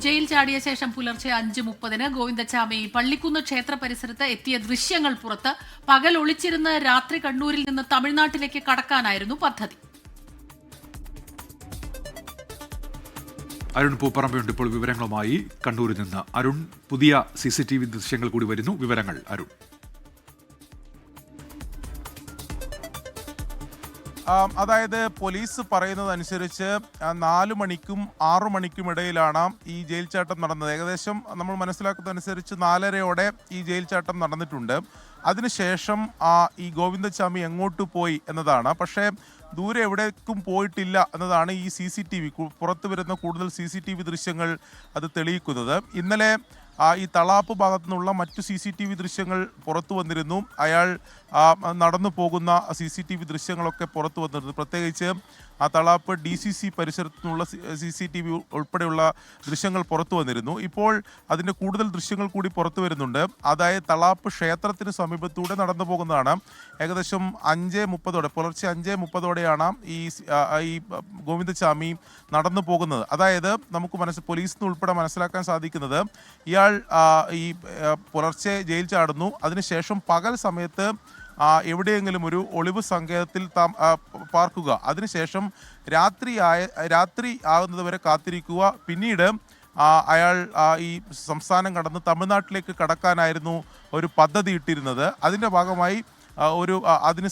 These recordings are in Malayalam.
ജയിൽ ചാടിയ ശേഷം പുലർച്ചെ 5:30 ഗോവിന്ദച്ചാമി പള്ളിക്കുന്ന് ക്ഷേത്ര പരിസരത്ത് എത്തിയ ദൃശ്യങ്ങൾ പുറത്ത്. പകൽ ഒളിച്ചിരുന്ന് രാത്രി കണ്ണൂരിൽ നിന്ന് തമിഴ്നാട്ടിലേക്ക് കടക്കാനായിരുന്നു പദ്ധതി. അരുൺ പൂപ്പറമ്പയുണ്ട് ഇപ്പോൾ വിവരങ്ങളുമായി കണ്ണൂരിൽ നിന്ന്. അരുൺ, പുതിയ CCTV ദൃശ്യങ്ങൾ കൂടി വരുന്നു. വിവരങ്ങൾ അരുൺ. അതായത് പോലീസ് പറയുന്നതനുസരിച്ച് 4 മണിക്കും 6 മണിക്കും ഇടയിലാണ് ഈ ജയിൽ ചാട്ടം നടന്നത്. ഏകദേശം നമ്മൾ മനസ്സിലാക്കുന്നതനുസരിച്ച് 4:30 ഈ ജയിൽ ചാട്ടം നടന്നിട്ടുണ്ട്. അതിനുശേഷം ഈ ഗോവിന്ദച്ചാമി എങ്ങോട്ട് പോയി എന്നതാണ്. പക്ഷേ ദൂരെ എവിടേക്കും പോയിട്ടില്ല എന്നതാണ് ഈ CCTV പുറത്തു വരുന്ന കൂടുതൽ CCTV ദൃശ്യങ്ങൾ അത് തെളിയിക്കുന്നത്. ഇന്നലെ ഈ തളാപ്പ് ഭാഗത്തു നിന്നുള്ള മറ്റു CCTV ദൃശ്യങ്ങൾ പുറത്തു വന്നിരുന്നു. അയാൾ നടന്നു പോകുന്ന CCTV ദൃശ്യങ്ങളൊക്കെ പുറത്തു വന്നിരുന്നു. പ്രത്യേകിച്ച് ആ തളാപ്പ് DCC പരിസരത്തു നിന്നുള്ള CCTV ഉൾപ്പെടെയുള്ള ദൃശ്യങ്ങൾ പുറത്തു വന്നിരുന്നു. ഇപ്പോൾ അതിൻ്റെ കൂടുതൽ ദൃശ്യങ്ങൾ കൂടി പുറത്തു വരുന്നുണ്ട്. അതായത് തളാപ്പ് ക്ഷേത്രത്തിന് സമീപത്തൂടെ നടന്നു പോകുന്നതാണ്. ഏകദേശം 5:30 പുലർച്ചെ 5:30 ഈ ഗോവിന്ദച്ചാമി നടന്നു പോകുന്നത്. അതായത് നമുക്ക് പോലീസിന് ഉൾപ്പെടെ മനസ്സിലാക്കാൻ സാധിക്കുന്നത് ഇയാൾ ഈ പുലർച്ചെ ജയിൽ ചാടുന്നു. അതിനുശേഷം പകൽ സമയത്ത് എവിടെയെങ്കിലും ഒരു ഒളിവ് സങ്കേതത്തിൽ പാർക്കുക. അതിനുശേഷം രാത്രി ആകുന്നത് വരെ കാത്തിരിക്കുക. പിന്നീട് അയാൾ ഈ സംസ്ഥാനം കടന്ന് തമിഴ്നാട്ടിലേക്ക് കടക്കാനായിരുന്നു ഒരു പദ്ധതി ഇട്ടിരുന്നത്. അതിൻ്റെ ഭാഗമായി അതിന്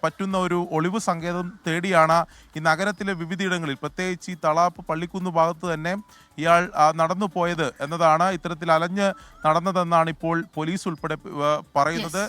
പറ്റുന്ന ഒരു ഒളിവ് സങ്കേതം തേടിയാണ് ഈ നഗരത്തിലെ വിവിധയിടങ്ങളിൽ, പ്രത്യേകിച്ച് ഈ തളാപ്പ് പള്ളിക്കുന്ന് ഭാഗത്ത് തന്നെ ഇയാൾ നടന്നു പോയത് എന്നതാണ്. ഇത്തരത്തിൽ അലഞ്ഞ് നടന്നതെന്നാണ് ഇപ്പോൾ പോലീസ് ഉൾപ്പെടെ പറയുന്നത്.